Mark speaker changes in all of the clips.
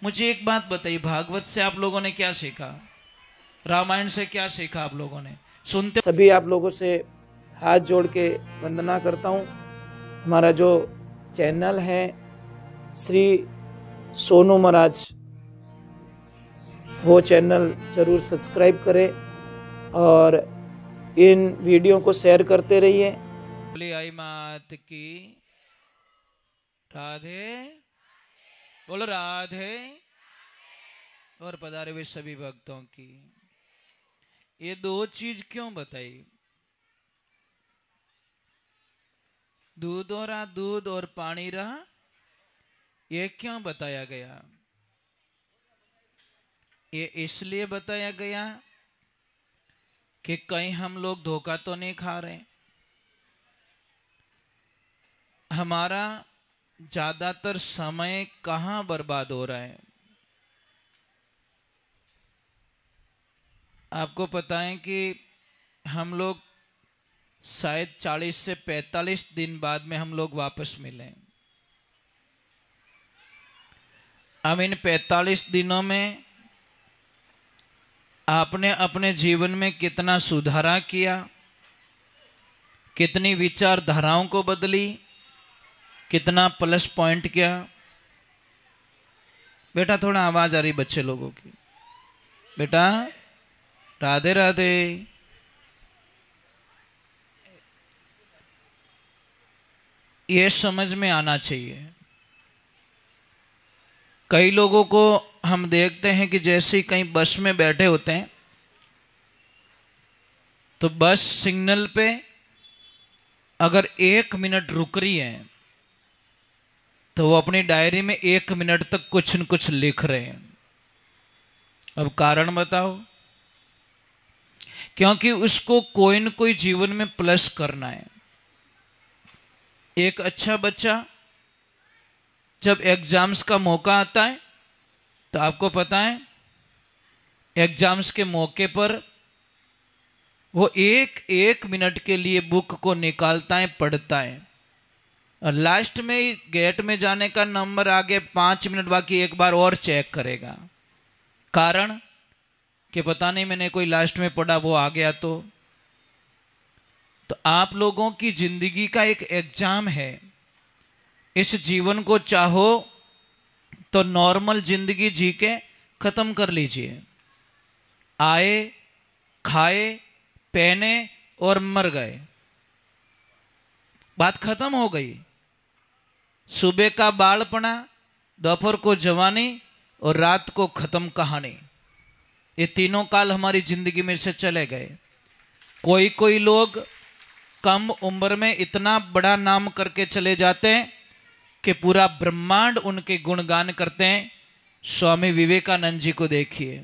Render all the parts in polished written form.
Speaker 1: मुझे एक बात बताइए, भागवत से आप लोगों ने क्या सीखा, रामायण से क्या सीखा आप लोगों ने? सुनते
Speaker 2: सभी आप लोगों से हाथ जोड़ के वंदना करता हूँ। हमारा जो चैनल है श्री सोनू महाराज, वो चैनल जरूर सब्सक्राइब करें और इन वीडियो को शेयर करते रहिए।
Speaker 1: बोली आई मात की राधे, बोलो राधे, और पधारे हुए सभी भक्तों की। ये दो चीज क्यों बताई? दूध और पानी रहा, ये क्यों बताया गया? ये इसलिए बताया गया कि कहीं हम लोग धोखा तो नहीं खा रहे। हमारा ज्यादातर समय कहाँ बर्बाद हो रहा है? आपको पता है कि हम लोग शायद 40 से 45 दिन बाद में हम लोग वापस मिले। अब इन 45 दिनों में आपने अपने जीवन में कितना सुधारा किया, कितनी विचारधाराओं को बदली, कितना प्लस पॉइंट किया? बेटा थोड़ा आवाज आ रही बच्चे लोगों की। बेटा राधे राधे। ये समझ में आना चाहिए। कई लोगों को हम देखते हैं कि जैसे ही कहीं बस में बैठे होते हैं तो बस सिग्नल पे अगर 1 मिनट रुक रही है तो वो अपनी डायरी में 1 मिनट तक कुछ न कुछ लिख रहे हैं। अब कारण बताओ? क्योंकि उसको कोई न कोई जीवन में प्लस करना है। एक अच्छा बच्चा जब एग्जाम्स का मौका आता है तो आपको पता है एग्जाम्स के मौके पर वो एक मिनट के लिए बुक को निकालता है, पढ़ता है, और लास्ट में गेट में जाने का नंबर आगे 5 मिनट बाकी एक बार और चेक करेगा। कारण कि पता नहीं मैंने कोई लास्ट में पढ़ा वो आ गया तो आप लोगों की जिंदगी का एक एग्जाम है। इस जीवन को चाहो तो नॉर्मल जिंदगी जी के खत्म कर लीजिए। आए, खाए, पहने और मर गए, बात खत्म हो गई। सुबह का बालपना, दोपहर को जवानी और रात को खत्म कहानी, ये तीनों काल हमारी जिंदगी में से चले गए। कोई लोग कम उम्र में इतना बड़ा नाम करके चले जाते हैं कि पूरा ब्रह्मांड उनके गुणगान करते हैं। स्वामी विवेकानंद जी को देखिए,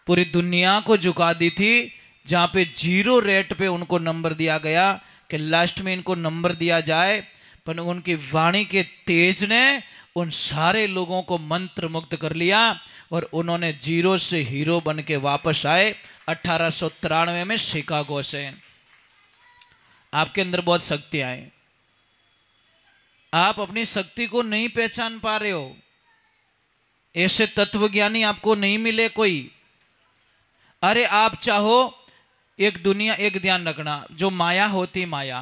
Speaker 1: पूरी दुनिया को झुका दी थी, जहां पे 0 रेट पे उनको नंबर दिया गया कि लास्ट में इनको नंबर दिया जाए, पर उनकी वाणी के तेज ने उन सारे लोगों को मंत्र मुक्त कर लिया और उन्होंने 0 से हीरो बन के वापस आए 1893 में शिकागो से। आपके अंदर बहुत शक्तियां हैं, आप अपनी शक्ति को नहीं पहचान पा रहे हो। ऐसे तत्वज्ञानी आपको नहीं मिले कोई। अरे आप चाहो एक दुनिया, एक ध्यान रखना, जो माया होती माया,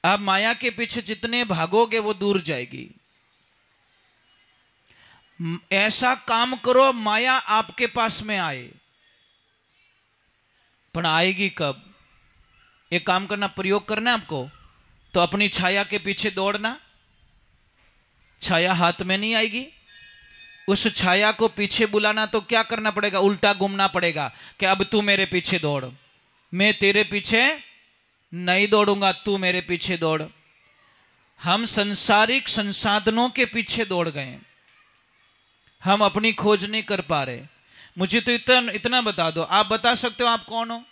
Speaker 1: आप माया के पीछे जितने भागोगे वो दूर जाएगी। ऐसा काम करो माया आपके पास में आए, पर आएगी कब? एक काम करना, प्रयोग करना है आपको, तो अपनी छाया के पीछे दौड़ना। छाया हाथ में नहीं आएगी, उस छाया को पीछे बुलाना तो क्या करना पड़ेगा? उल्टा घूमना पड़ेगा कि अब तू मेरे पीछे दौड़, मैं तेरे पीछे नहीं दौड़ूंगा, तू मेरे पीछे दौड़। हम संसारिक संसाधनों के पीछे दौड़ गए, हम अपनी खोज नहीं कर पा रहे। मुझे तो इतना बता दो, आप बता सकते हो आप कौन हो?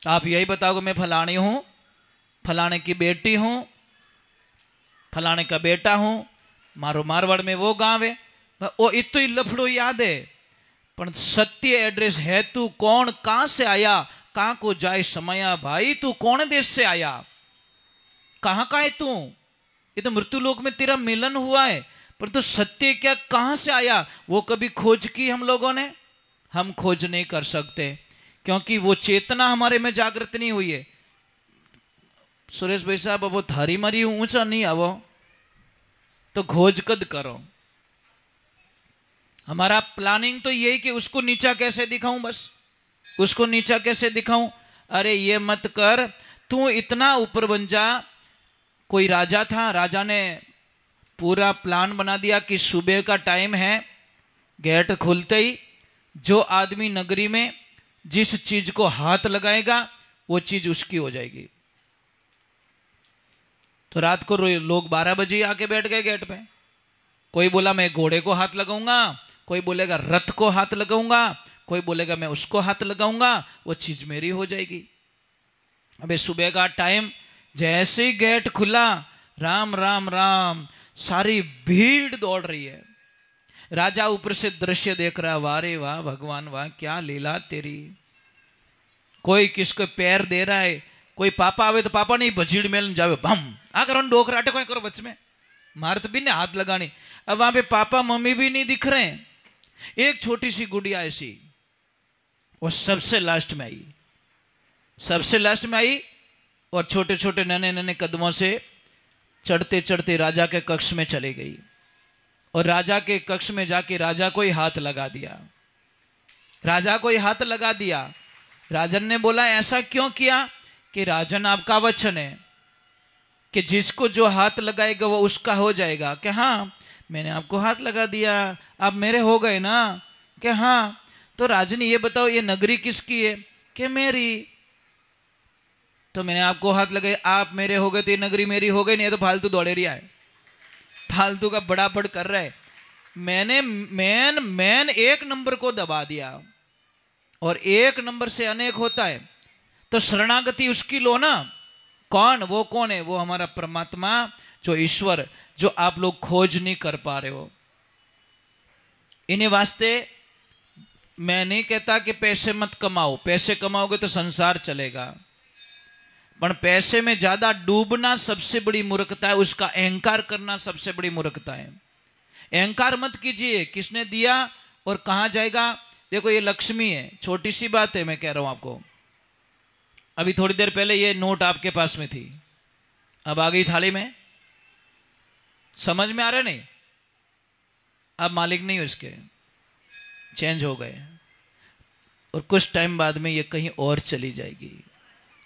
Speaker 1: आप यही बताओगे मैं फलानी हूं, फलाने की बेटी हूं, फलाने का बेटा हूं, मारो मारवाड़ में वो गांव है, वो इतो ही लफड़ो याद है, पर सत्य एड्रेस है तू कौन, कहां से आया, कहां को जाए समया, भाई तू कौन देश से आया, कहां का है तू? ये तो मृत्यु लोक में तेरा मिलन हुआ है, परंतु सत्य क्या कहां से आया, वो कभी खोज की हम लोगों ने? हम खोज नहीं कर सकते, क्योंकि वो चेतना हमारे में जागृत नहीं हुई है। सुरेश भाई साहब, अब वो थारी मारी ऊंचा नहीं आवो तो खोज कद करो। हमारा प्लानिंग तो यही कि उसको नीचा कैसे दिखाऊं, बस उसको नीचा कैसे दिखाऊं। अरे ये मत कर, तू इतना ऊपर बन जा। कोई राजा था, राजा ने पूरा प्लान बना दिया कि सुबह का टाइम है, गेट खुलते ही जो आदमी नगरी में जिस चीज को हाथ लगाएगा वो चीज उसकी हो जाएगी। तो रात को लोग 12 बजे आके बैठ गए गेट पे। कोई बोला मैं घोड़े को हाथ लगाऊंगा, कोई बोलेगा रथ को हाथ लगाऊंगा, कोई बोलेगा मैं उसको हाथ लगाऊंगा, वो चीज मेरी हो जाएगी। अबे सुबह का टाइम जैसे ही गेट खुला, राम राम राम, सारी भीड़ दौड़ रही है। राजा ऊपर से दृश्य देख रहा, वाह रे वाह भगवान वाह, क्या लीला तेरी। कोई किसको पैर दे रहा है, कोई पापा आवे तो पापा नहीं भजीड़ मेल जावे, भम आ करो डोकरा अटे कोई करो बच में, मारत भी नहीं हाथ लगानी। अब वहां पे पापा मम्मी भी नहीं दिख रहे हैं। एक छोटी सी गुड़िया ऐसी, वो सबसे लास्ट में आई, सबसे लास्ट में आई, और छोटे छोटे नन्हे नन्हे कदमों से चढ़ते चढ़ते राजा के कक्ष में चली गई। और राजा के कक्ष में जाके राजा को ही हाथ लगा दिया, राजा को ही हाथ लगा दिया। राजन ने बोला ऐसा क्यों किया? कि राजन आपका वचन है कि जिसको जो हाथ लगाएगा वो उसका हो जाएगा। कि हाँ मैंने आपको हाथ लगा दिया, आप मेरे हो गए ना? कि हाँ। तो राजन ये बताओ ये नगरी किसकी है? कि मेरी। तो मैंने आपको हाथ लगाए, आप मेरे हो गए तो ये नगरी मेरी हो गई, नहीं तो फालतू दौड़े रिया है, फालतू का बड़ा बड़ कर रहा है। मैंने मैन एक नंबर को दबा दिया, और एक नंबर से अनेक होता है, तो शरणागति उसकी लो ना। कौन? वो कौन है? वो हमारा परमात्मा, जो ईश्वर, जो आप लोग खोज नहीं कर पा रहे हो। इन्हीं वास्ते मैं नहीं कहता कि पैसे मत कमाओ, पैसे कमाओगे तो संसार चलेगा, पर पैसे में ज्यादा डूबना सबसे बड़ी मूर्खता है, उसका अहंकार करना सबसे बड़ी मूर्खता है। अहंकार मत कीजिए, किसने दिया और कहां जाएगा। देखो ये लक्ष्मी है, छोटी सी बात है, मैं कह रहा हूं आपको। अभी थोड़ी देर पहले ये नोट आपके पास में थी, अब आ गई थाली में, समझ में आ रहा नहीं? अब मालिक नहीं हो इसके, चेंज हो गए, और कुछ टाइम बाद में ये कहीं और चली जाएगी,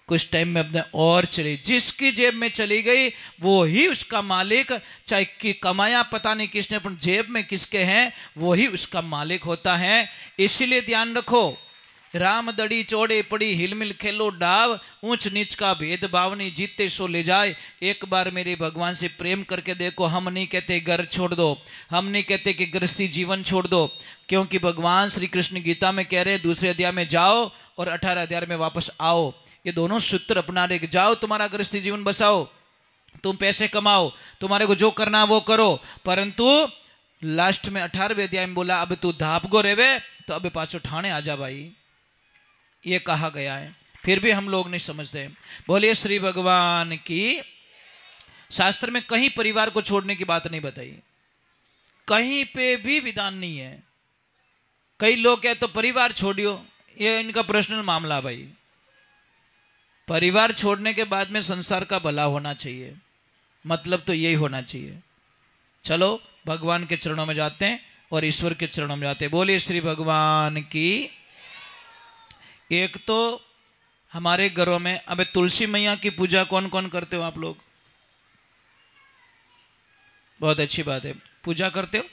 Speaker 1: कुछ टाइम में अपने और चली, जिसकी जेब में चली गई वो ही उसका मालिक। चाहे कि कमाया पता नहीं किसने, पर जेब में किसके हैं वो ही उसका मालिक होता है। इसीलिए ध्यान रखो, राम दड़ी चौड़े पड़ी हिलमिल खेलो डाव, ऊंच नीच का भेदभाव नहीं जीते सो ले जाए। एक बार मेरे भगवान से प्रेम करके देखो। हम नहीं कहते घर छोड़ दो, हम नहीं कहते कि गृहस्थी जीवन छोड़ दो, क्योंकि भगवान श्री कृष्ण गीता में कह रहे दूसरे अध्याय में जाओ और 18 अध्याय में वापस आओ। ये दोनों सूत्र अपना रहे, जाओ तुम्हारा गृहस्थी जीवन बसाओ, तुम पैसे कमाओ, तुम्हारे को जो करना वो करो, परंतु लास्ट में 18वें अध्याय में बोला अब तू धाप गो रेवे तो अब पाछो ठाणे आजा भाई, ये कहा गया है। फिर भी हम लोग नहीं समझते। बोलिए श्री भगवान की। शास्त्र में कहीं परिवार को छोड़ने की बात नहीं बताई, कहीं पे भी विधान नहीं है। कई लोग कहते तो परिवार छोड़ियो, ये इनका पर्सनल मामला भाई। परिवार छोड़ने के बाद में संसार का भला होना चाहिए, मतलब तो यही होना चाहिए। चलो भगवान के चरणों में जाते हैं और ईश्वर के चरणों में जाते हैं। बोलिए श्री भगवान की। एक तो हमारे घरों में, अबे तुलसी मैया की पूजा कौन कौन करते हो आप लोग? बहुत अच्छी बात है, पूजा करते हो।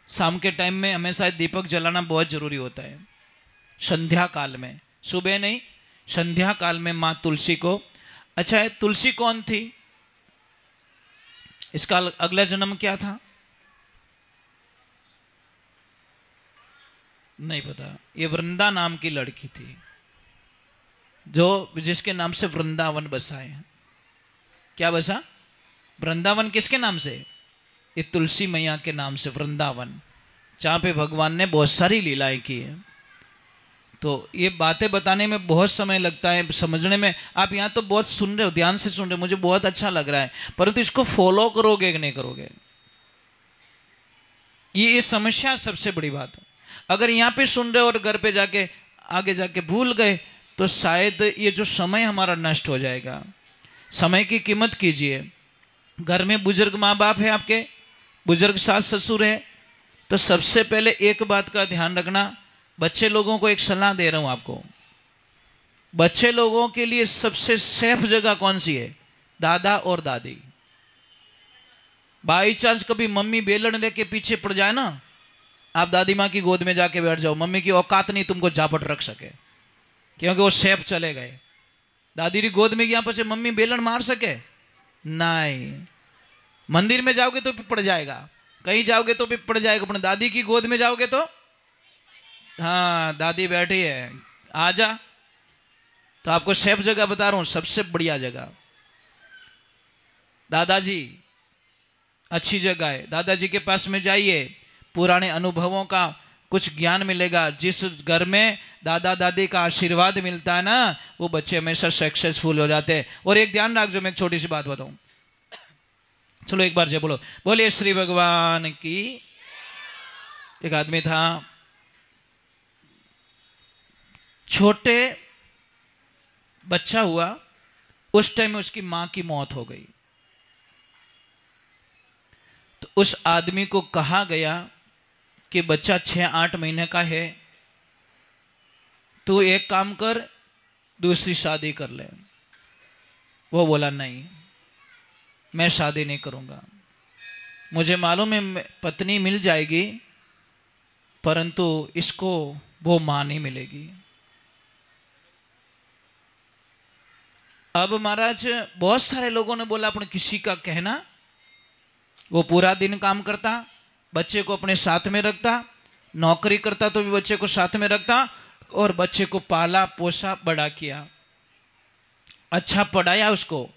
Speaker 1: शाम के टाइम में हमेशा दीपक जलाना बहुत जरूरी होता है, संध्या काल में, सुबह नहीं, संध्या काल में माँ तुलसी को। अच्छा है, तुलसी कौन थी? इसका अगला जन्म क्या था? नहीं पता। ये वृंदा नाम की लड़की थी, जो जिसके नाम से वृंदावन बसा है। क्या बसा? वृंदावन किसके नाम से? ये तुलसी मैया के नाम से वृंदावन, जहां पे भगवान ने बहुत सारी लीलाएं की है। तो ये बातें बताने में बहुत समय लगता है, समझने में। आप यहाँ तो बहुत सुन रहे हो, ध्यान से सुन रहे हो, मुझे बहुत अच्छा लग रहा है, परंतु इसको फॉलो करोगे कि नहीं करोगे, ये समस्या सबसे बड़ी बात है। अगर यहाँ पे सुन रहे हो और घर पे जाके आगे जाके भूल गए तो शायद ये जो समय हमारा नष्ट हो जाएगा। समय की कीमत कीजिए। घर में बुजुर्ग माँ बाप है, आपके बुजुर्ग सास ससुर है, तो सबसे पहले एक बात का ध्यान रखना। बच्चे लोगों को एक सलाह दे रहा हूं आपको, बच्चे लोगों के लिए सबसे सेफ जगह कौन सी है? दादा और दादी। बाई चांस कभी मम्मी बेलन लेके पीछे पड़ जाए ना, आप दादी माँ की गोद में जाके बैठ जाओ, मम्मी की औकात नहीं तुमको झापट रख सके, क्योंकि वो सेफ चले गए। दादी की गोद में गया पीछे मम्मी बेलन मार सके नहीं। मंदिर में जाओगे तो भी पड़ जाएगा, कहीं जाओगे तो भी पड़ जाएगा, अपने दादी की गोद में जाओगे तो हाँ दादी बैठी है आजा। तो आपको सेफ जगह बता रहा हूं, सबसे बढ़िया जगह दादाजी, अच्छी जगह है। दादाजी के पास में जाइए, पुराने अनुभवों का कुछ ज्ञान मिलेगा। जिस घर में दादा दादी का आशीर्वाद मिलता है ना, वो बच्चे हमेशा सक्सेसफुल हो जाते हैं। और एक ध्यान रख, जो मैं एक छोटी सी बात बताऊं, चलो एक बार जय बोलो, बोलिए श्री भगवान की। एक आदमी था, छोटे बच्चा हुआ, उस टाइम में उसकी मां की मौत हो गई। तो उस आदमी को कहा गया कि बच्चा 6-8 महीने का है, तू एक काम कर, दूसरी शादी कर ले। वो बोला नहीं, मैं शादी नहीं करूंगा, मुझे मालूम है पत्नी मिल जाएगी, परंतु इसको वो मां नहीं मिलेगी। अब महाराज बहुत सारे लोगों ने बोला, अपने किसी का कहना, वो पूरा दिन काम करता, बच्चे को अपने साथ में रखता, नौकरी करता तो भी बच्चे को साथ में रखता, और बच्चे को पाला पोसा बड़ा किया, अच्छा पढ़ाया उसको।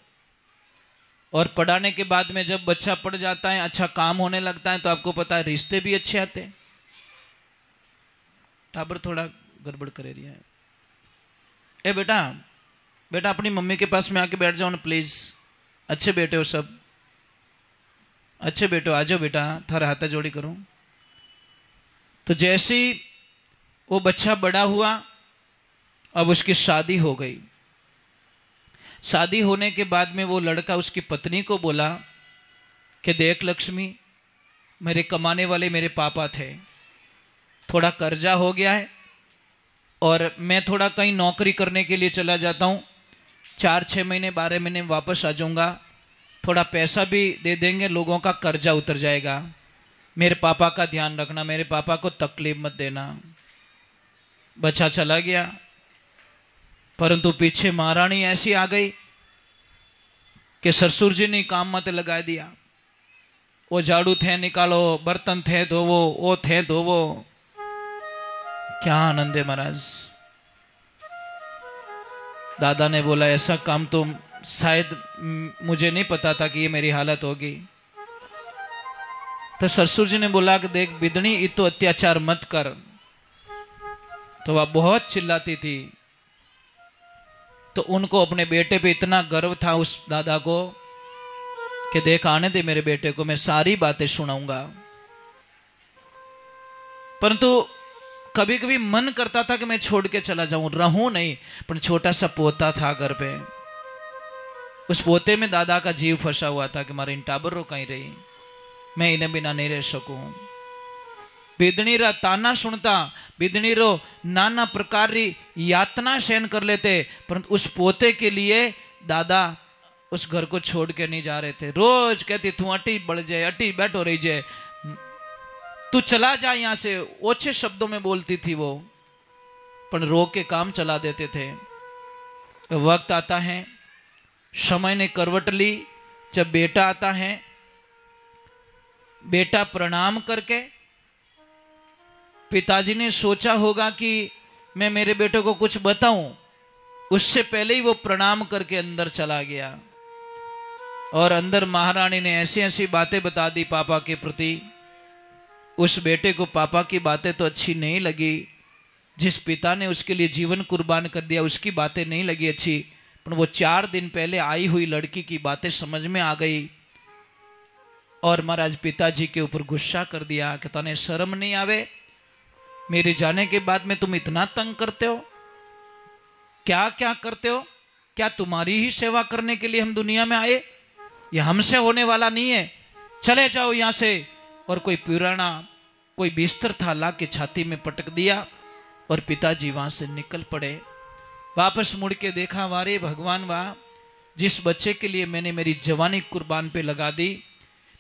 Speaker 1: और पढ़ाने के बाद में जब बच्चा पढ़ जाता है, अच्छा काम होने लगता है, तो आपको पता है रिश्ते भी अच्छे आते हैं। टाबर थोड़ा गड़बड़ करे रही है। ए बेटा, बेटा अपनी मम्मी के पास में आके बैठ जाओ ना प्लीज। अच्छे बेटे हो सब, अच्छे बेटे हो, आ जाओ बेटा, थारा हाथ जोड़ी करूं। तो जैसे ही वो बच्चा बड़ा हुआ, अब उसकी शादी हो गई। शादी होने के बाद में वो लड़का उसकी पत्नी को बोला कि देख लक्ष्मी, मेरे कमाने वाले मेरे पापा थे, थोड़ा कर्जा हो गया है, और मैं थोड़ा कहीं नौकरी करने के लिए चला जाता हूँ, 4-6 महीने 12 महीने वापस आ जाऊँगा, थोड़ा पैसा भी दे देंगे, लोगों का कर्जा उतर जाएगा, मेरे पापा का ध्यान रखना, मेरे पापा को तकलीफ मत देना। बच्चा चला गया, परंतु पीछे महारानी ऐसी आ गई कि ससुर जी ने काम मत लगा दिया। वो झाड़ू थे निकालो, बर्तन थे धोवो, वो थे धोवो। क्या आनंद है महाराज। दादा ने बोला ऐसा काम तो शायद मुझे नहीं पता था कि ये मेरी हालत होगी। तो ससुर जी ने बोला कि देख बिदनी, ये तो अत्याचार मत कर। तो वह बहुत चिल्लाती थी। तो उनको अपने बेटे पे इतना गर्व था उस दादा को कि देख आने दे मेरे बेटे को, मैं सारी बातें सुनाऊंगा। परंतु कभी कभी मन करता था कि मैं छोड़ के चला जाऊं, रहूं नहीं। पर छोटा सा पोता था घर पे, उस पोते में दादा का जीव फंसा हुआ था कि मारे इन टाबर रो कहीं रही, मैं इन्हें बिना नहीं रह सकूं। बिदनी रा ताना सुनता, बिदनी रो नाना प्रकार री यातना सहन कर लेते, परंतु उस पोते के लिए दादा उस घर को छोड़ के नहीं जा रहे थे। रोज कहती तू अटी बढ़ जाए, अटी बैठो रही जाए, तू चला जा यहां से, ओछे शब्दों में बोलती थी वो, पर रो के काम चला देते थे। वक्त आता है, समय ने करवट ली, जब बेटा आता है, बेटा प्रणाम करके, पिताजी ने सोचा होगा कि मैं मेरे बेटे को कुछ बताऊं, उससे पहले ही वो प्रणाम करके अंदर चला गया। और अंदर महारानी ने ऐसी ऐसी बातें बता दी पापा के प्रति। उस बेटे को पापा की बातें तो अच्छी नहीं लगी, जिस पिता ने उसके लिए जीवन कुर्बान कर दिया उसकी बातें नहीं लगी अच्छी, पर वो 4 दिन पहले आई हुई लड़की की बातें समझ में आ गई और महाराज पिताजी के ऊपर गुस्सा कर दिया कि तने शर्म नहीं आवे, मेरे जाने के बाद में तुम इतना तंग करते हो, क्या क्या करते हो, क्या तुम्हारी ही सेवा करने के लिए हम दुनिया में आए, ये हमसे होने वाला नहीं है, चले जाओ यहाँ से। और कोई पुराना कोई बिस्तर था ला के छाती में पटक दिया और पिताजी वहां से निकल पड़े। वापस मुड़ के देखा, वारे भगवान वाह, जिस बच्चे के लिए मैंने मेरी जवानी कुर्बान पे लगा दी,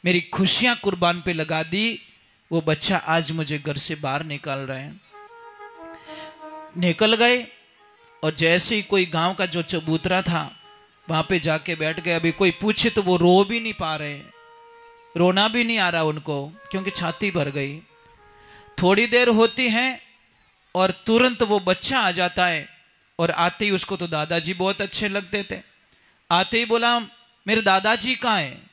Speaker 1: मेरी खुशियां कुर्बान पे लगा दी, वो बच्चा आज मुझे घर से बाहर निकाल रहे हैं। निकल गए और जैसे ही कोई गांव का जो चबूतरा था वहां पे जाके बैठ गए। अभी कोई पूछे तो वो रो भी नहीं पा रहे, रोना भी नहीं आ रहा उनको, क्योंकि छाती भर गई। थोड़ी देर होती है और तुरंत वो बच्चा आ जाता है और आते ही उसको तो दादाजी बहुत अच्छे लगते थे। आते ही बोला मेरे दादाजी कहाँ हैं?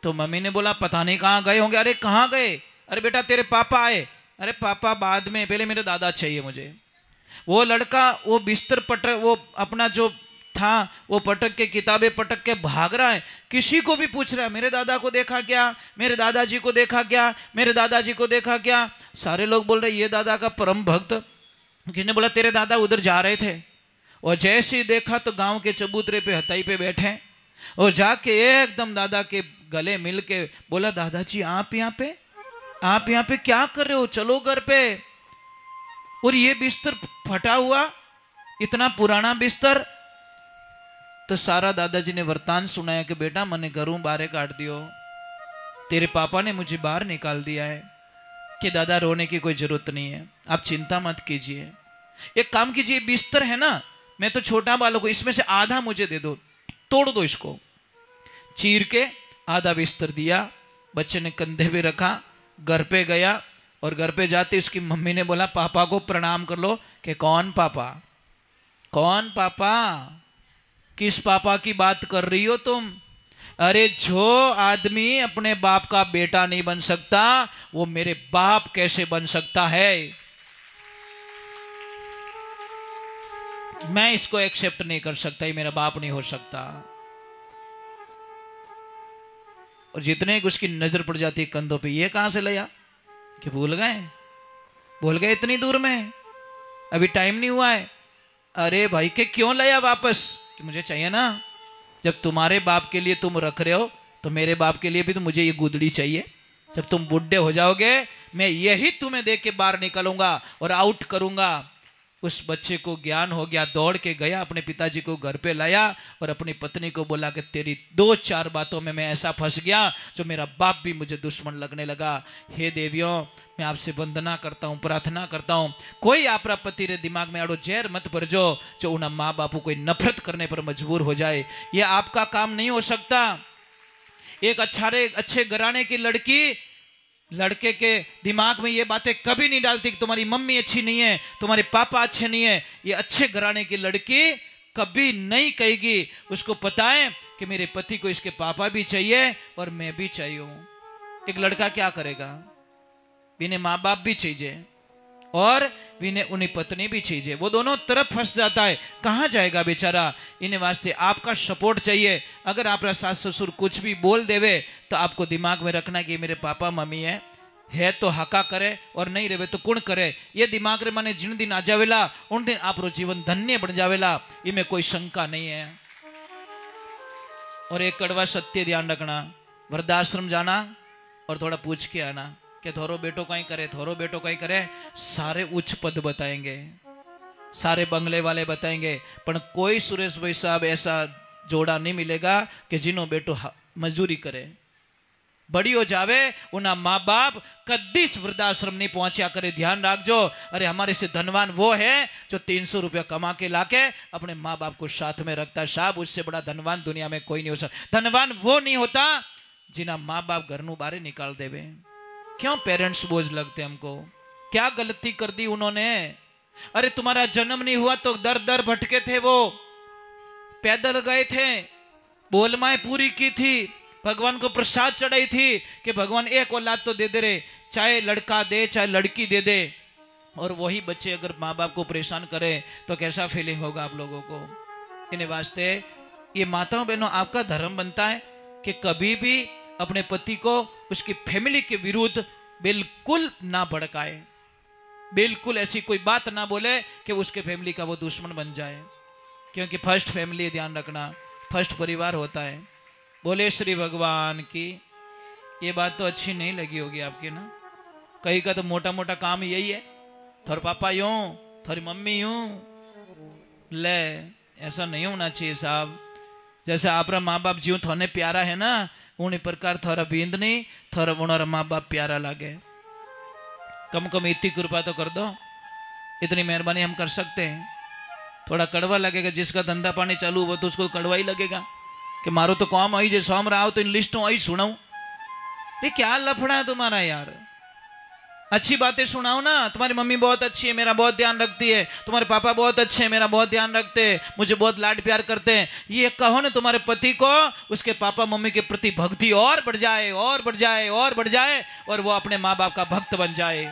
Speaker 1: तो मम्मी ने बोला पता नहीं कहाँ गए होंगे। अरे कहाँ गए? अरे बेटा तेरे पापा आए। अरे पापा बाद में, पहले मेरे दादा चाहिए मुझे। वो लड़का वो बिस्तर पटक, वो अपना जो था वो पटक के, किताबें पटक के भाग रहा है, किसी को भी पूछ रहा है मेरे दादा को देखा क्या, मेरे दादाजी को देखा क्या, मेरे दादाजी को देखा क्या। सारे लोग बोल रहे ये दादा का परम भक्त। किसने बोला तेरे दादा उधर जा रहे थे। और जैसे ही देखा तो गांव के चबूतरे पे हथाई पे बैठे और जाके एकदम दादा के गले मिल के बोला दादाजी आप यहाँ पे क्या कर रहे हो, चलो घर पे। और ये बिस्तर फटा हुआ, इतना पुराना बिस्तर। तो सारा दादाजी ने वरदान सुनाया कि बेटा मैंने घरों बाहर काट दियो, तेरे पापा ने मुझे बाहर निकाल दिया है, कि दादा रोने की कोई जरूरत नहीं है, आप चिंता मत कीजिए। एक काम कीजिए, बिस्तर है ना, मैं तो छोटा बालक हूं, इसमें से आधा मुझे दे दो, तोड़ दो इसको। चीर के आधा बिस्तर दिया, बच्चे ने कंधे पे रखा, घर पे गया और घर पे जाते उसकी मम्मी ने बोला पापा को प्रणाम कर लो। कि कौन पापा, कौन पापा, किस पापा की बात कर रही हो तुम? अरे जो आदमी अपने बाप का बेटा नहीं बन सकता वो मेरे बाप कैसे बन सकता है? मैं इसको एक्सेप्ट नहीं कर सकता, ये मेरा बाप नहीं हो सकता। और जितने उसकी नजर पड़ जाती है कंधों पे, ये कहां से लिया कि भूल गए इतनी दूर में, अभी टाइम नहीं हुआ है। अरे भाई के क्यों लाया वापस? कि मुझे चाहिए ना, जब तुम्हारे बाप के लिए तुम रख रहे हो तो मेरे बाप के लिए भी तो मुझे ये गुदड़ी चाहिए। जब तुम बुढ़े हो जाओगे मैं यही तुम्हें देख के बाहर निकलूंगा और आउट करूंगा। उस बच्चे को ज्ञान हो गया, दौड़ के गया, अपने पिताजी को घर पे लाया और अपनी पत्नी को बोला कि तेरी 2-4 बातों में मैं ऐसा फंस गया जो मेरा बाप भी मुझे दुश्मन लगने लगा। हे देवियों, मैं आपसे वंदना करता हूँ, प्रार्थना करता हूँ, कोई आपरा पति रे दिमाग में आड़ो जहर मत भरजो जो उन माँ बापू को नफरत करने पर मजबूर हो जाए। ये आपका काम नहीं हो सकता। एक अच्छे घराने की लड़के के दिमाग में ये बातें कभी नहीं डालती कि तुम्हारी मम्मी अच्छी नहीं है, तुम्हारे पापा अच्छे नहीं है। ये अच्छे घराने की लड़की कभी नहीं कहेगी। उसको पता है कि मेरे पति को इसके पापा भी चाहिए और मैं भी चाहिए हूं। एक लड़का क्या करेगा? इन्हें माँ बाप भी चाहिए और इन्हें उन्हें पत्नी भी चाहिए, वो दोनों तरफ फंस जाता है, कहाँ जाएगा बेचारा? इन्हें वास्ते आपका सपोर्ट चाहिए। अगर आपका सास ससुर कुछ भी बोल देवे तो आपको दिमाग में रखना कि मेरे पापा मम्मी है तो हका करे और नहीं रहे तो कुण करे। ये दिमाग रे माने जिन दिन आ जावेला उन दिन आप जीवन धन्य बन जावेला, इनमें कोई शंका नहीं है। और एक कड़वा सत्य ध्यान रखना, वृद्धाश्रम जाना और थोड़ा पूछ के आना कि थोरो बेटो कहीं करे, सारे उच्च पद बताएंगे, सारे बंगले वाले बताएंगे, पर कोई सुरेश भाई साहब ऐसा जोड़ा नहीं मिलेगा कि जिन्हों बेटो मजदूरी करे। बड़ी हो जावे उना माँ बाप कदी वृद्धाश्रम नहीं पहुंचा करे। ध्यान रखजो। अरे हमारे से धनवान वो है जो 300 रुपया कमा के लाके अपने माँ बाप को साथ में रखता है। साहब उससे बड़ा धनवान दुनिया में कोई नहीं हो सकता। धनवान वो नहीं होता जिन्हें माँ बाप घर बाहर निकाल देवे। क्यों पेरेंट्स बोझ लगते हमको? क्या गलती कर दी उन्होंने? अरे तुम्हारा जन्म नहीं हुआ तो दर दर भटके थे, वो पैदल गए थे, बोलमाएं पूरी की थी, भगवान को प्रसाद चढ़ाई थी कि भगवान एक औलाद तो दे दे रे, चाहे लड़का दे चाहे लड़की दे दे। और वही बच्चे अगर माँ बाप को परेशान करें तो कैसा फीलिंग होगा आप लोगों को। इन्हें वास्ते ये माताओं बहनों आपका धर्म बनता है कि कभी भी अपने पति को उसकी फैमिली के विरुद्ध बिल्कुल ना भड़काए, बिल्कुल ऐसी कोई बात ना बोले कि उसके फैमिली का वो दुश्मन बन जाए, क्योंकि फर्स्ट फैमिली ध्यान रखना, फर्स्ट परिवार होता है। बोले श्री भगवान की। ये बात तो अच्छी नहीं लगी होगी आपकी ना। कहीं का तो मोटा मोटा काम यही है, थोड़े पापा यूं, थोड़ी मम्मी यूं। ले, ऐसा नहीं होना चाहिए साहब। जैसे आपरा माँ बाप जीव थोने प्यारा है ना, उन्हीं प्रकार थोड़ा बींद नहीं, थोड़ा उन्होंने माँ बाप प्यारा लगे। कम कम इतनी कृपा तो कर दो, इतनी मेहरबानी हम कर सकते हैं। थोड़ा कड़वा लगेगा, जिसका धंधा पानी चालू हुआ तो उसको कड़वा ही लगेगा कि मारो तो काम आई जे सोम रहा हो तो इन लिस्टों आई सुनाऊं। ये क्या लफड़ा है तुम्हारा यार। अच्छी बातें सुनाओ ना। तुम्हारी मम्मी बहुत अच्छी है, मेरा बहुत ध्यान रखती है, तुम्हारे पापा बहुत अच्छे हैं, मेरा बहुत ध्यान रखते हैं, मुझे बहुत लाड प्यार करते हैं। ये कहो ना तुम्हारे पति को उसके पापा मम्मी के प्रति भक्ति और बढ़ जाए और बढ़ जाए और बढ़ जाए, और वो अपने माँ बाप का भक्त बन जाए।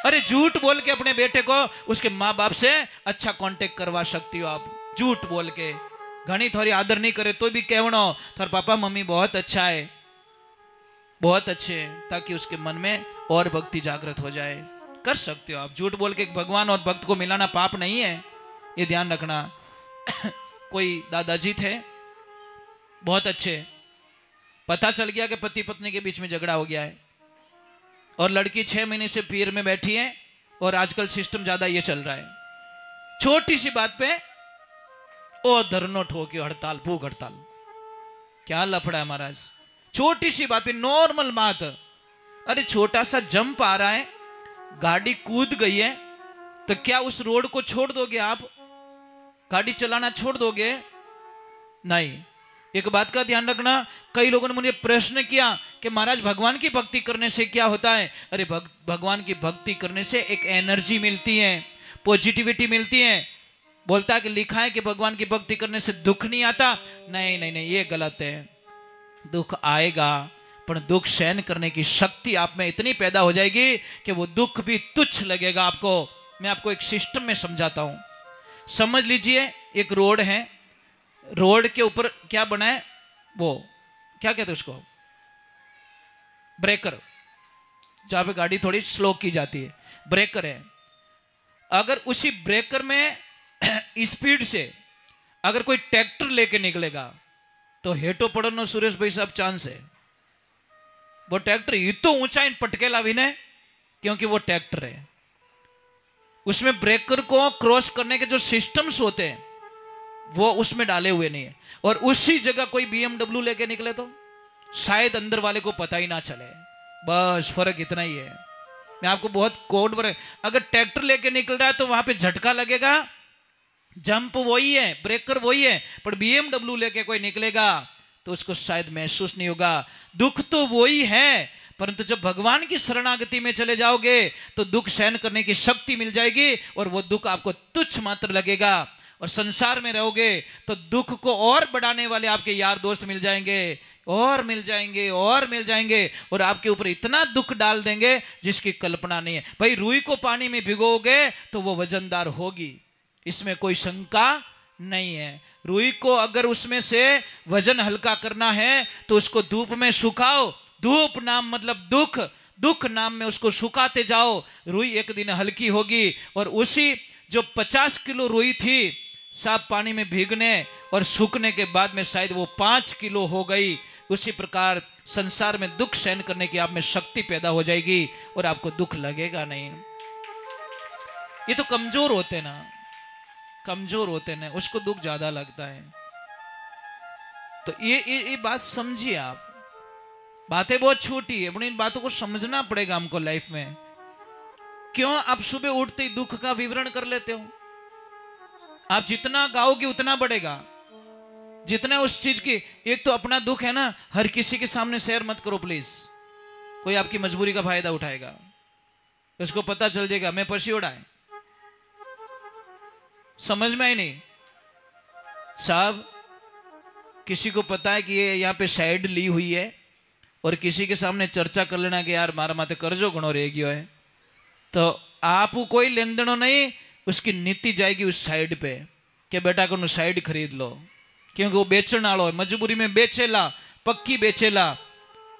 Speaker 1: अरे झूठ बोल के अपने बेटे को उसके माँ बाप से अच्छा कांटेक्ट करवा सकती हो आप, झूठ बोल के। घनी थोड़ी आदर नहीं करे तो भी कहनो थोड़ा पापा मम्मी बहुत अच्छा है, बहुत अच्छे हैं, ताकि उसके मन में और भक्ति जागृत हो जाए। कर सकते हो आप। झूठ बोल के भगवान और भक्त को मिलाना पाप नहीं है, ये ध्यान रखना। कोई दादाजी थे बहुत अच्छे, पता चल गया कि पति पत्नी के बीच में झगड़ा हो गया है और लड़की 6 महीने से पीर में बैठी है, और आजकल सिस्टम ज्यादा ये चल रहा है, छोटी सी बात पे ओ धरनो ठोकी हड़ताल, भूख हड़ताल। क्या लफड़ा है महाराज, छोटी सी बात पे नॉर्मल बात। अरे छोटा सा जंप आ रहा है, गाड़ी कूद गई है, तो क्या उस रोड को छोड़ दोगे आप? गाड़ी चलाना छोड़ दोगे? नहीं। एक बात का ध्यान रखना, कई लोगों ने मुझे प्रश्न किया कि महाराज भगवान की भक्ति करने से क्या होता है? अरे भगवान की भक्ति करने से एक एनर्जी मिलती है, पॉजिटिविटी मिलती है। बोलता है कि लिखा है कि भगवान की भक्ति करने से दुख नहीं आता। नहीं नहीं नहीं, ये गलत है। दुख आएगा, पर दुख सहन करने की शक्ति आप में इतनी पैदा हो जाएगी कि वो दुख भी तुच्छ लगेगा आपको। मैं आपको एक सिस्टम में समझाता हूं, समझ लीजिए। एक रोड है, रोड के ऊपर क्या बना है, वो क्या कहते हैं उसको, ब्रेकर, जहां पे गाड़ी थोड़ी स्लो की जाती है, ब्रेकर है। अगर उसी ब्रेकर में स्पीड से अगर कोई ट्रैक्टर लेके निकलेगा तो हेटो पड़नो सुरेश भाई साहब चांस है। वो ट्रैक्टर इतो ऊंचा इन पटकेला विनय, क्योंकि वो ट्रैक्टर है, उसमें ब्रेकर को क्रॉस करने के जो सिस्टम्स होते हैं वो उसमें डाले हुए नहीं है। और उसी जगह कोई BMW लेके निकले तो शायद अंदर वाले को पता ही ना चले। बस फर्क इतना ही है। मैं आपको बहुत कोड पर, अगर ट्रैक्टर लेके निकल रहा है तो वहां पे झटका लगेगा, जंप वही है, ब्रेकर वही है, पर BMW लेके कोई निकलेगा तो उसको शायद महसूस नहीं होगा। दुख तो वही है, परंतु जब भगवान की शरणागति में चले जाओगे तो दुख सहन करने की शक्ति मिल जाएगी और वो दुख आपको तुच्छ मात्र लगेगा। और संसार में रहोगे तो दुख को और बढ़ाने वाले आपके यार दोस्त मिल जाएंगे और मिल जाएंगे और मिल जाएंगे, और आपके ऊपर इतना दुख डाल देंगे जिसकी कल्पना नहीं है। भाई रुई को पानी में भिगोगे तो वो वजनदार होगी, इसमें कोई शंका नहीं है। रुई को अगर उसमें से वजन हल्का करना है तो उसको धूप में सुखाओ। धूप नाम मतलब दुख, दुख नाम में उसको सुखाते जाओ, रुई एक दिन हल्की होगी। और उसी जो 50 किलो रुई थी साफ पानी में भीगने और सूखने के बाद में शायद वो 5 किलो हो गई। उसी प्रकार संसार में दुख सहन करने की आप में शक्ति पैदा हो जाएगी और आपको दुख लगेगा नहीं। ये तो कमजोर होते ना, कमजोर होते ना, उसको दुख ज्यादा लगता है। तो ये बात समझिए आप। बातें बहुत छोटी है, पर इन बातों को समझना पड़ेगा हमको लाइफ में। क्यों आप सुबह उठते ही दुख का विवरण कर लेते हो? आप जितना गाओगे उतना बढ़ेगा, जितना उस चीज की। एक तो अपना दुख है ना, हर किसी के सामने शेयर मत करो प्लीज। कोई आपकी मजबूरी का फायदा उठाएगा, उसको पता चल जाएगा मैं पसी उड़ा है। समझ में आई नहीं साहब? किसी को पता है कि ये यहाँ पे साइड ली हुई है और किसी के सामने चर्चा कर लेना कि यार मारा माते कर्जो घणो रह गयो है, तो आप कोई लेन देनो नहीं, उसकी नीति जाएगी उस साइड पे कि बेटा को साइड खरीद लो, क्योंकि वो बेचने वाला है, मजबूरी में बेचेला, पक्की बेचेला,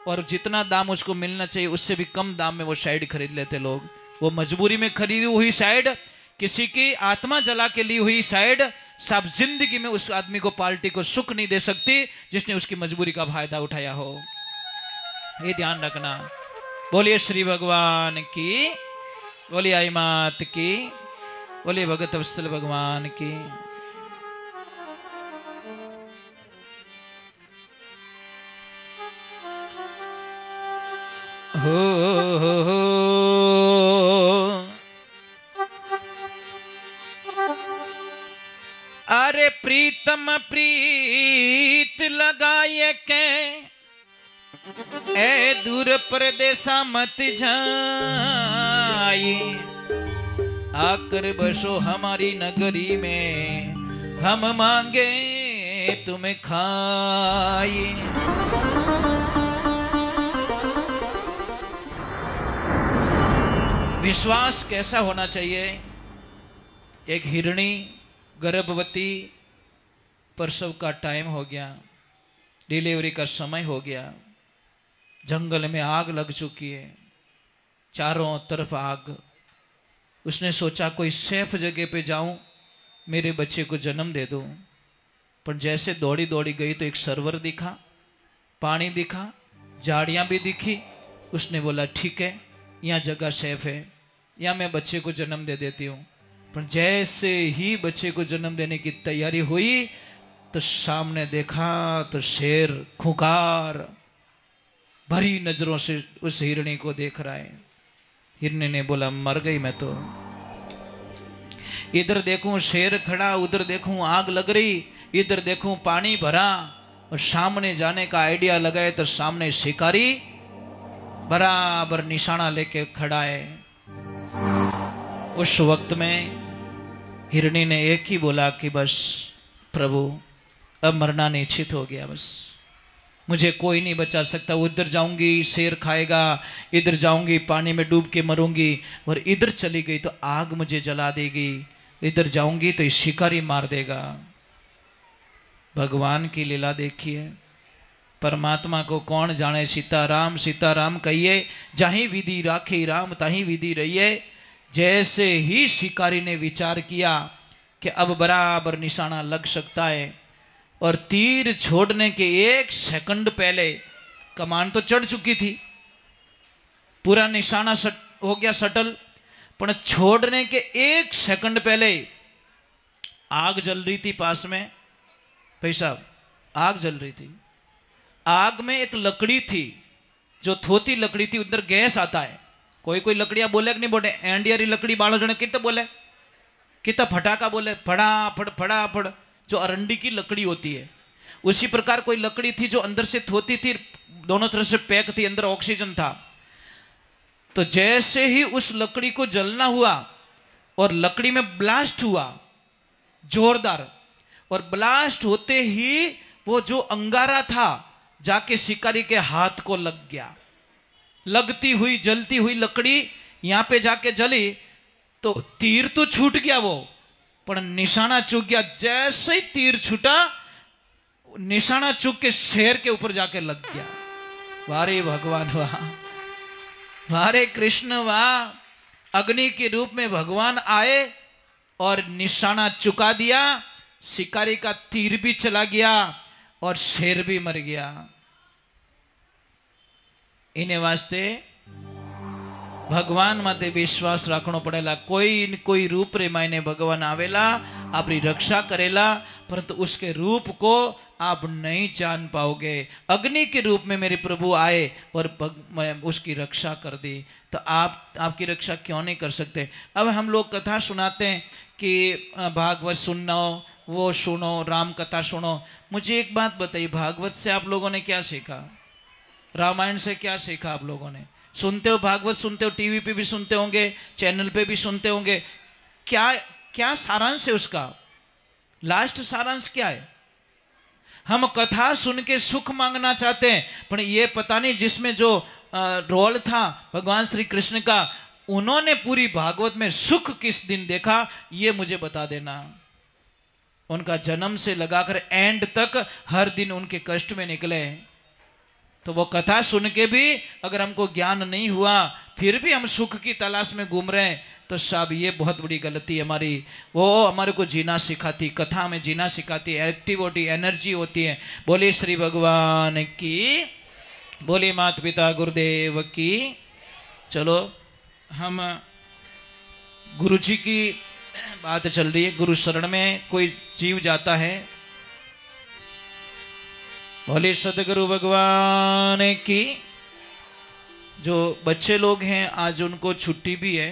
Speaker 1: और जितना दाम उसको मिलना चाहिए उससे भी कम दाम में वो साइड खरीद लेते लोग। वो मजबूरी में खरीदी हुई साइड, किसी की आत्मा जला के ली हुई साइड, सब जिंदगी में उस आदमी को, पार्टी को सुख नहीं दे सकती जिसने उसकी मजबूरी का फायदा उठाया हो। ये ध्यान रखना। बोलिए श्री भगवान की, बोलिए आई मात की, बोलिए भगत वत्सल भगवान की। हो अरे प्रीतम प्रीत लगाए के, ए दूर परदेसा मत जाए, आकर बसो हमारी नगरी में, हम मांगे तुम्हें खाए। विश्वास कैसा होना चाहिए? एक हिरणी गर्भवती, प्रसव का टाइम हो गया, डिलीवरी का समय हो गया, जंगल में आग लग चुकी है, चारों तरफ आग। उसने सोचा कोई सेफ जगह पे जाऊं, मेरे बच्चे को जन्म दे दूं। पर जैसे दौड़ी दौड़ी गई तो एक सरोवर दिखा, पानी दिखा, झाड़ियां भी दिखी। उसने बोला ठीक है, यहाँ जगह सेफ है, यहाँ मैं बच्चे को जन्म दे देती हूँ। पर जैसे ही बच्चे को जन्म देने की तैयारी हुई तो सामने देखा तो शेर खूंखार भरी नजरों से उस हिरणी को देख रहा है। हिरणी ने बोला मर गई मैं तो। इधर देखूं शेर खड़ा, उधर देखूं आग लग रही, इधर देखूं पानी भरा, और सामने जाने का आइडिया लगाए तो सामने शिकारी बराबर निशाना लेके खड़ा है। उस वक्त में हिरणी ने एक ही बोला कि बस प्रभु अब मरना निश्चित हो गया, बस मुझे कोई नहीं बचा सकता। उधर जाऊंगी शेर खाएगा, इधर जाऊंगी पानी में डूब के मरूंगी, और इधर चली गई तो आग मुझे जला देगी, इधर जाऊंगी तो शिकारी मार देगा। भगवान की लीला देखिए, परमात्मा को कौन जाने। सीताराम सीताराम कहिए, जाही विधि राखे राम ताही विधि रहिए। जैसे ही शिकारी ने विचार किया कि अब बराबर निशाना लग सकता है, और तीर छोड़ने के 1 सेकंड पहले कमान तो चढ़ चुकी थी, पूरा निशाना हो गया सटल, पर छोड़ने के 1 सेकंड पहले आग जल रही थी पास में। भाई साहब आग जल रही थी, आग में एक लकड़ी थी जो थोती लकड़ी थी, उधर गैस आता है। कोई कोई लकड़ियां बोले कि नहीं बोले, एंडियारी लकड़ी बालो जने कितना बोले, कितना फटाका बोले, फटाफट फटाफट, जो अरंडी की लकड़ी होती है। उसी प्रकार कोई लकड़ी थी जो अंदर से थोती थी, दोनों तरफ से पैक थी, अंदर ऑक्सीजन था। तो जैसे ही उस लकड़ी को जलना हुआ और लकड़ी में ब्लास्ट हुआ जोरदार, और ब्लास्ट होते ही वो जो अंगारा था जाके शिकारी के हाथ को लग गया। लगती हुई जलती हुई लकड़ी यहां पे जाके जली तो तीर तो छूट गया वो, पर निशाना चूक गया। जैसे ही तीर छूटा निशाना चूक के शेर के ऊपर जाके लग गया। वारे भगवान वाह, वारे कृष्ण वाह। अग्नि के रूप में भगवान आए और निशाना चुका दिया, शिकारी का तीर भी चला गया और शेर भी मर गया। इन्हें वास्ते भगवान माते विश्वास राखनो पड़ेला। कोई न कोई रूप रे मायने भगवान आवेला, आपरी रक्षा करेला, परंतु उसके रूप को आप नहीं जान पाओगे। अग्नि के रूप में मेरे प्रभु आए और उसकी रक्षा कर दी, तो आपकी रक्षा क्यों नहीं कर सकते। अब हम लोग कथा सुनाते हैं कि भागवत सुनो, वो सुनो, राम कथा सुनो। मुझे एक बात बताइए, भागवत से आप लोगों ने क्या सीखा, रामायण से क्या सीखा आप लोगों ने? सुनते हो भागवत, सुनते हो, टीवी पे भी सुनते होंगे, चैनल पे भी सुनते होंगे। क्या क्या सारांश है उसका? लास्ट सारांश क्या है? हम कथा सुन के सुख मांगना चाहते हैं, पर ये पता नहीं जिसमें जो रोल था भगवान श्री कृष्ण का, उन्होंने पूरी भागवत में सुख किस दिन देखा ये मुझे बता देना। उनका जन्म से लगाकर एंड तक हर दिन उनके कष्ट में निकले, तो वो कथा सुन के भी अगर हमको ज्ञान नहीं हुआ, फिर भी हम सुख की तलाश में घूम रहे हैं, तो साहब ये बहुत बड़ी गलती है हमारी। वो हमारे को जीना सिखाती, कथा में जीना सिखाती, एक्टिविटी एनर्जी होती है। बोले श्री भगवान की, बोले माता पिता गुरुदेव की। चलो हम गुरु जी की बात चल रही है। गुरु शरण में कोई जीव जाता है, बोले सदगुरु भगवान की। जो बच्चे लोग हैं आज उनको छुट्टी भी है,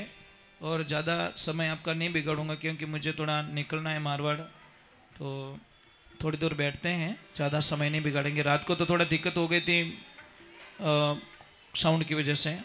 Speaker 1: और ज़्यादा समय आपका नहीं बिगाड़ूंगा क्योंकि मुझे थोड़ा निकलना है मारवाड़, तो थोड़ी देर बैठते हैं, ज़्यादा समय नहीं बिगाड़ेंगे। रात को तो थोड़ा दिक्कत हो गई थी साउंड की वजह से।